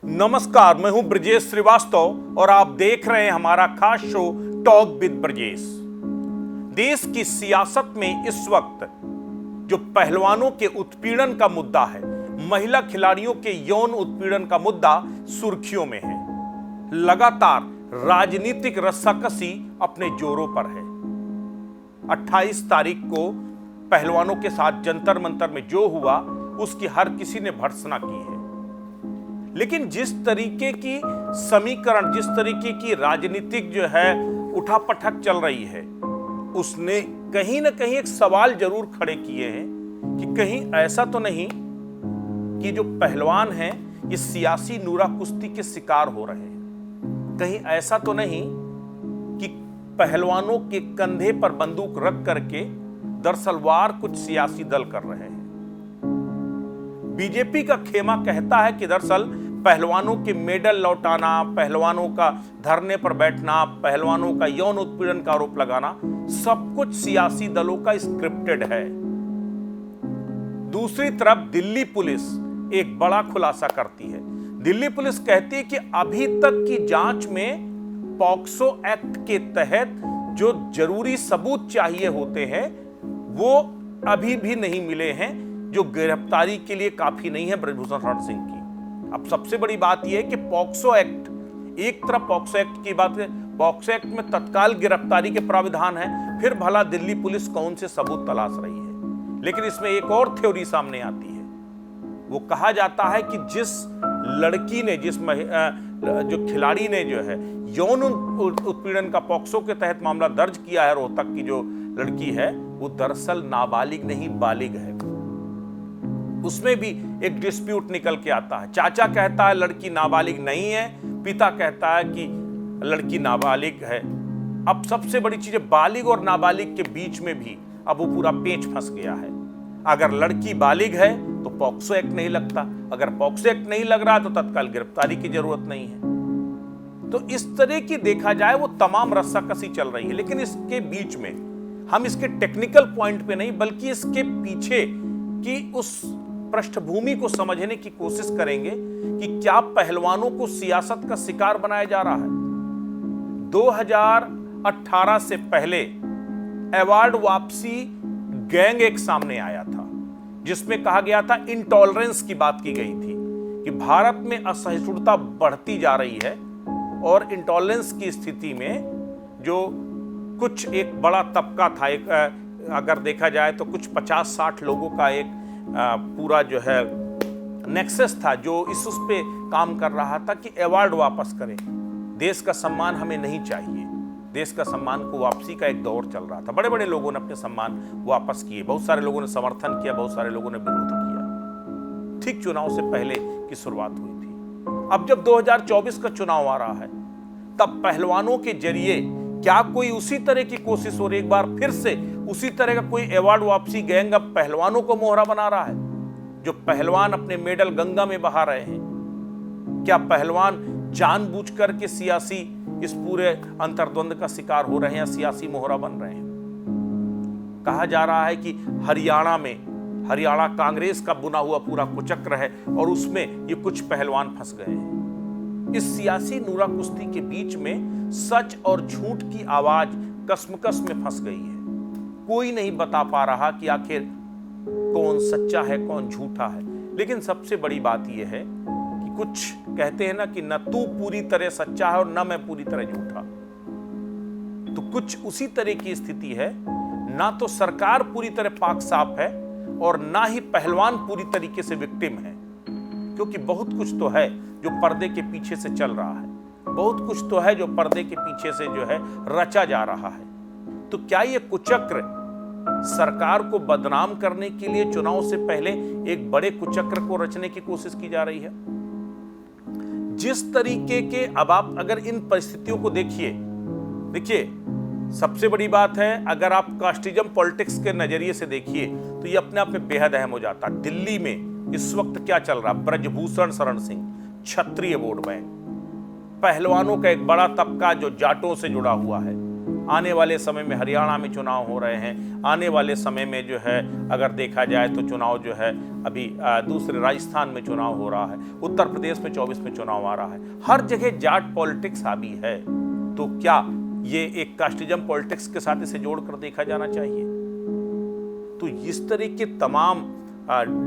नमस्कार, मैं हूं ब्रजेश श्रीवास्तव और आप देख रहे हैं हमारा खास शो टॉक विद ब्रजेश। देश की सियासत में इस वक्त जो पहलवानों के उत्पीड़न का मुद्दा है, महिला खिलाड़ियों के यौन उत्पीड़न का मुद्दा सुर्खियों में है। लगातार राजनीतिक रस्साकसी अपने जोरों पर है। 28 तारीख को पहलवानों के साथ जंतर मंतर में जो हुआ उसकी हर किसी ने भर्त्सना की है, लेकिन जिस तरीके की समीकरण, जिस तरीके की राजनीतिक जो है उठापटक चल रही है, उसने कहीं ना कहीं एक सवाल जरूर खड़े किए हैं कि कहीं ऐसा तो नहीं कि जो पहलवान हैं ये सियासी नूरा कुश्ती के शिकार हो रहे हैं। कहीं ऐसा तो नहीं कि पहलवानों के कंधे पर बंदूक रख करके दरअसल वार कुछ सियासी दल कर रहे हैं। बीजेपी का खेमा कहता है कि दरअसल पहलवानों के मेडल लौटाना, पहलवानों का धरने पर बैठना, पहलवानों का यौन उत्पीड़न का आरोप लगाना सब कुछ सियासी दलों का स्क्रिप्टेड है। दूसरी तरफ दिल्ली पुलिस एक बड़ा खुलासा करती है। दिल्ली पुलिस कहती है कि अभी तक की जांच में पॉक्सो एक्ट के तहत जो जरूरी सबूत चाहिए होते हैं वो अभी भी नहीं मिले हैं, जो गिरफ्तारी के लिए काफी नहीं है ब्रजभूषण शरण सिंह की। अब सबसे बड़ी बात यह है कि पॉक्सो एक्ट, एक तरफ पॉक्सो एक्ट की बात है, पॉक्सो एक्ट में तत्काल गिरफ्तारी के प्राविधान है, फिर भला दिल्ली पुलिस कौन से सबूत तलाश रही है। लेकिन इसमें एक और थ्योरी सामने आती है। वो कहा जाता है कि जिस लड़की ने, जो खिलाड़ी ने जो है यौन उत्पीड़न का पॉक्सो के तहत मामला दर्ज किया है, रोहतक की जो लड़की है, वो दरअसल नाबालिग नहीं बालिग है। उसमें भी एक डिस्प्यूट निकल के आता है। चाचा कहता है लड़की नाबालिग नहीं है, पिता कहता है कि लड़की नाबालिग है। अब सबसे बड़ी चीज है, बालिग और नाबालिग के बीच में भी अब वो पूरा पेंच फंस गया है। अगर लड़की बालिग है तो पॉक्सो एक्ट नहीं लगता, अगर पॉक्सो एक्ट नहीं लग रहा तो तत्काल गिरफ्तारी की जरूरत नहीं है। तो इस तरह की देखा जाए वो तमाम रस्साकसी चल रही है। लेकिन इसके बीच में हम इसके टेक्निकल पॉइंट पे नहीं बल्कि इसके पीछे की उस पृष्ठभूमि को समझने की कोशिश करेंगे कि क्या पहलवानों को सियासत का शिकार बनाया जा रहा है। 2018 से पहले अवार्ड वापसी गैंग एक सामने आया था, जिसमें कहा गया था, इंटॉलरेंस की बात की गई थी कि भारत में असहिष्णुता बढ़ती जा रही है और इंटॉलरेंस की स्थिति में जो कुछ एक बड़ा तबका था, एक अगर देखा जाए तो कुछ 50-60 लोगों का एक पूरा जो है नेक्सस था जो उस पे काम कर रहा था कि अवार्ड वापस करें, देश का सम्मान हमें नहीं चाहिए। देश का सम्मान को वापसी का एक दौर चल रहा था। बड़े बड़े लोगों ने अपने सम्मान वापस किए, बहुत सारे लोगों ने समर्थन किया, बहुत सारे लोगों ने विरोध किया। ठीक चुनाव से पहले की शुरुआत हुई थी। अब जब 2024 का चुनाव आ रहा है, तब पहलवानों के जरिए क्या कोई उसी तरह की कोशिश हो रही, एक बार फिर से उसी तरह का कोई अवार्ड वापसी गैंग अब पहलवानों को मोहरा बना रहा है, जो पहलवान अपने मेडल गंगा में बहा रहे हैं। क्या पहलवान जानबूझकर के सियासी इस पूरे अंतर्द्वंद का शिकार हो रहे हैं, सियासी मोहरा बन रहे हैं। कहा जा रहा है कि हरियाणा कांग्रेस का बुना हुआ पूरा कुचक्र है और उसमें ये कुछ पहलवान फंस गए हैं। इस सियासी नूरा कुश्ती के बीच में सच और झूठ की आवाज कसमकस में फंस गई है। कोई नहीं बता पा रहा कि आखिर कौन सच्चा है, कौन झूठा है। लेकिन सबसे बड़ी बात यह है कि कुछ कहते हैं ना कि न तू पूरी तरह सच्चा है और न मैं पूरी तरह झूठा। तो कुछ उसी तरह की स्थिति है। ना तो सरकार पूरी तरह पाक साफ है और ना ही पहलवान पूरी तरीके से विक्टिम है, क्योंकि बहुत कुछ तो है जो पर्दे के पीछे से चल रहा है, बहुत कुछ तो है जो पर्दे के पीछे से जो है रचा जा रहा है। तो क्या ये कुचक्र सरकार को बदनाम करने के लिए चुनाव से पहले एक बड़े कुचक्र को रचने की कोशिश की जा रही है? जिस तरीके के, अब आप अगर इन परिस्थितियों को देखिए, सबसे बड़ी बात है, अगर आप कास्टिज्म पॉलिटिक्स के नजरिए से देखिए तो ये अपने आप में बेहद अहम हो जाता है। दिल्ली में इस वक्त क्या चल रहा, ब्रजभूषण शरण सिंह, क्षत्रिय वोट बैंक, पहलवानों का एक बड़ा तबका जो जाटों से जुड़ा हुआ है, आने वाले समय में हरियाणा में चुनाव हो रहे हैं, आने वाले समय में जो है अगर देखा जाए तो चुनाव जो है अभी दूसरे राजस्थान में चुनाव हो रहा है, उत्तर प्रदेश में 24 में चुनाव आ रहा है, हर जगह जाट पॉलिटिक्स हावी है। तो क्या ये एक कास्टिज्म पॉलिटिक्स के साथ इसे जोड़कर देखा जाना चाहिए? तो इस तरह के तमाम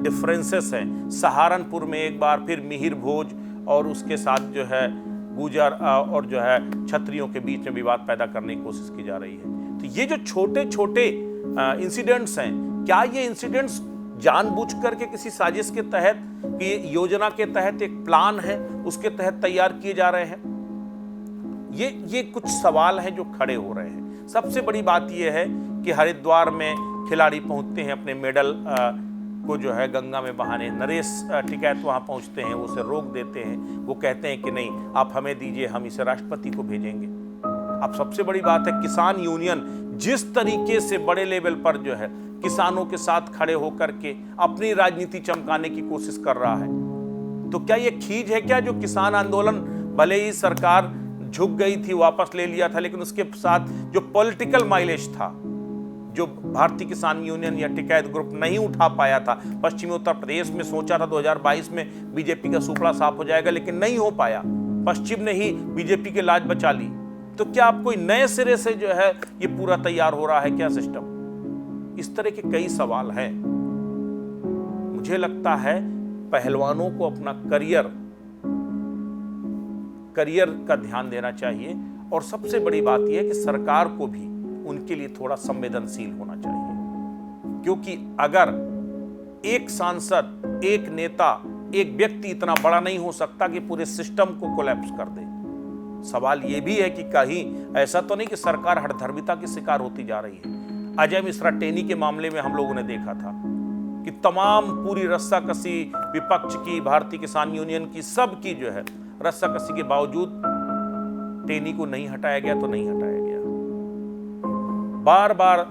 डिफरेंसेस हैं। सहारनपुर में एक बार फिर मिहिर भोज और उसके साथ जो है गुजर और जो है क्षत्रियों के बीच में विवाद पैदा करने की कोशिश की जा रही है। तो ये जो छोटे छोटे इंसिडेंट्स हैं, क्या ये इंसिडेंट्स जानबूझ करके किसी साजिश के तहत, कि योजना के तहत एक प्लान है उसके तहत तैयार किए जा रहे हैं? ये कुछ सवाल हैं जो खड़े हो रहे हैं। सबसे बड़ी बात यह है कि हरिद्वार में खिलाड़ी पहुंचते हैं अपने मेडल को जो है गंगा में बहाने, नरेश टिकैत वहाँ पहुँचते हैं, वो उसे रोक देते हैं, वो कहते हैं कि नहीं आप हमें दीजिए, हम इसे राष्ट्रपति को भेजेंगे। अब सबसे बड़ी बात है किसान यूनियन जिस तरीके से बड़े लेवल पर जो है किसानों के साथ खड़े होकर के अपनी राजनीति चमकाने की कोशिश कर रहा है, तो क्या ये खींच है क्या? जो किसान आंदोलन भले ही सरकार झुक गई थी, वापस ले लिया था, लेकिन उसके साथ जो पॉलिटिकल माइलेज था, जो भारतीय किसान यूनियन या टिकैत ग्रुप नहीं उठा पाया था, पश्चिमी उत्तर प्रदेश में सोचा था 2022 में बीजेपी का सुपड़ा साफ हो जाएगा, लेकिन नहीं हो पाया, पश्चिम ने ही बीजेपी के लाज बचा ली। तो क्या आप कोई नए सिरे से जो है ये पूरा तैयार हो रहा है क्या सिस्टम? इस तरह के कई सवाल हैं। मुझे लगता है पहलवानों को अपना करियर का ध्यान देना चाहिए, और सबसे बड़ी बात यह है कि सरकार को भी उनके लिए थोड़ा संवेदनशील होना चाहिए, क्योंकि अगर एक सांसद, एक नेता, एक व्यक्ति इतना बड़ा नहीं हो सकता कि पूरे सिस्टम को कोलैप्स कर दे। सवाल यह भी है कि कहीं ऐसा तो नहीं कि सरकार हठधर्मिता की शिकार होती जा रही है। अजय मिश्रा टेनी के मामले में हम लोगों ने देखा था कि तमाम पूरी रस्साकसी विपक्ष की, भारतीय किसान यूनियन की, सब की जो है रस्साकसी के बावजूद टेनी को नहीं हटाया गया तो नहीं हटाया गया। बार बार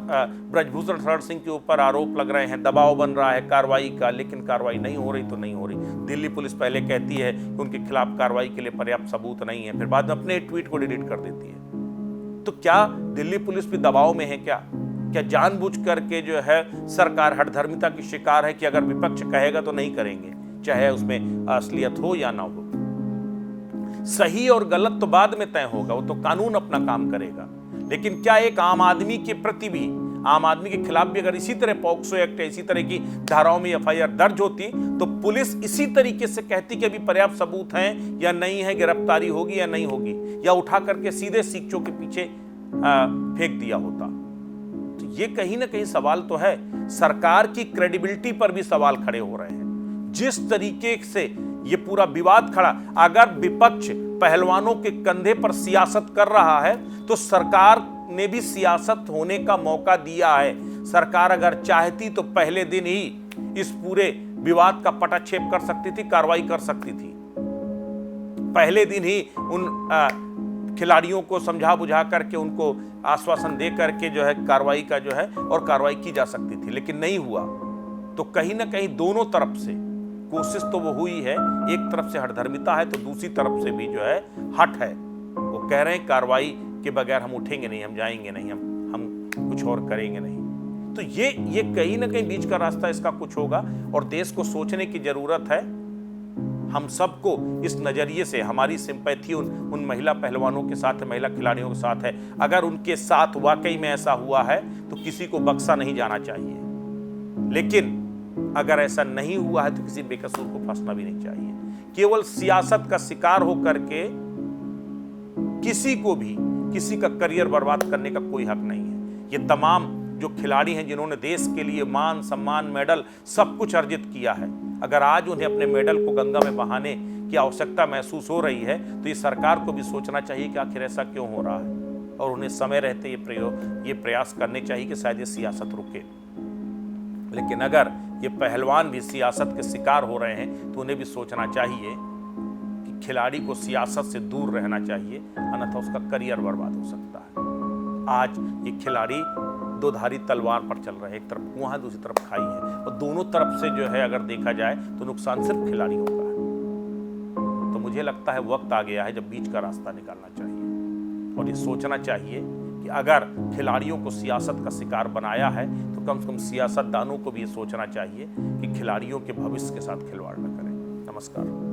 ब्रजभूषण शरण सिंह के ऊपर आरोप लग रहे हैं, दबाव बन रहा है कार्रवाई का, लेकिन कार्रवाई नहीं हो रही तो नहीं हो रही। दिल्ली पुलिस पहले कहती है कि उनके खिलाफ कार्रवाई के लिए पर्याप्त सबूत नहीं है, फिर बाद में अपने ट्वीट को डिलीट कर देती है। तो क्या दिल्ली पुलिस भी दबाव में है? क्या जानबूझ करके जो है सरकार हठधर्मिता की शिकार है कि अगर विपक्ष कहेगा तो नहीं करेंगे, चाहे उसमें असलियत हो या ना हो? सही और गलत तो बाद में तय होगा, वो तो कानून अपना काम करेगा, लेकिन क्या एक आम आदमी के प्रति भी, आम आदमी के खिलाफ भी अगर इसी तरह पॉक्सो एक्ट, इसी तरह की धाराओं में एफआईआर दर्ज होती तो पुलिस इसी तरीके से कहती कि अभी पर्याप्त सबूत हैं या नहीं है, गिरफ्तारी होगी या नहीं होगी, या उठा करके सीधे सीखचों के पीछे फेंक दिया होता। तो ये कहीं ना कहीं सवाल तो है, सरकार की क्रेडिबिलिटी पर भी सवाल खड़े हो रहे हैं। जिस तरीके से ये पूरा विवाद खड़ा, अगर विपक्ष पहलवानों के कंधे पर सियासत कर रहा है तो सरकार ने भी सियासत होने का मौका दिया है। सरकार अगर चाहती तो पहले दिन ही इस पूरे विवाद का पटाक्षेप कर सकती थी, कार्रवाई कर सकती थी। पहले दिन ही उन खिलाड़ियों को समझा बुझा करके, उनको आश्वासन दे करके जो है कार्रवाई का जो है और कार्रवाई की जा सकती थी, लेकिन नहीं हुआ। तो कहीं ना कहीं दोनों तरफ से कोशिश तो वो हुई है, एक तरफ से हठधर्मिता है तो दूसरी तरफ से भी जो है हट है। वो कह रहे हैं कार्रवाई के बगैर हम उठेंगे नहीं, हम जाएंगे नहीं, हम कुछ और करेंगे नहीं। तो ये कहीं ना कहीं बीच का रास्ता इसका कुछ होगा, और देश को सोचने की जरूरत है। हम सबको इस नजरिए से, हमारी सिंपैथी उन महिला पहलवानों के साथ है, महिला खिलाड़ियों के साथ है। अगर उनके साथ वाकई में ऐसा हुआ है तो किसी को बख्शा नहीं जाना चाहिए, लेकिन अगर ऐसा नहीं हुआ है तो किसी बेकसूर को फंसना भी नहीं चाहिए। केवल सियासत का शिकार होकर के किसी को भी किसी का करियर बर्बाद करने का कोई हक नहीं है। ये तमाम जो खिलाड़ी हैं जिन्होंने देश के लिए मान सम्मान, मेडल सब कुछ अर्जित किया है, अगर आज उन्हें अपने मेडल को गंगा में बहाने की आवश्यकता महसूस हो रही है तो ये सरकार को भी सोचना चाहिए कि आखिर ऐसा क्यों हो रहा है, और उन्हें समय रहते ये प्रयास करने चाहिए कि शायद ये सियासत रुके। लेकिन अगर ये पहलवान भी सियासत के शिकार हो रहे हैं तो उन्हें भी सोचना चाहिए कि खिलाड़ी को सियासत से दूर रहना चाहिए, अन्यथा उसका करियर बर्बाद हो सकता है। आज ये खिलाड़ी दो धारी तलवार पर चल रहे हैं, एक तरफ कुआं है, दूसरी तरफ खाई है, और दोनों तरफ से जो है अगर देखा जाए तो नुकसान सिर्फ खिलाड़ियों का है। तो मुझे लगता है वक्त आ गया है जब बीच का रास्ता निकालना चाहिए और ये सोचना चाहिए कि अगर खिलाड़ियों को सियासत का शिकार बनाया है तो कम से कम सियासतदानों को भी ये सोचना चाहिए कि खिलाड़ियों के भविष्य के साथ खिलवाड़ न करें। नमस्कार।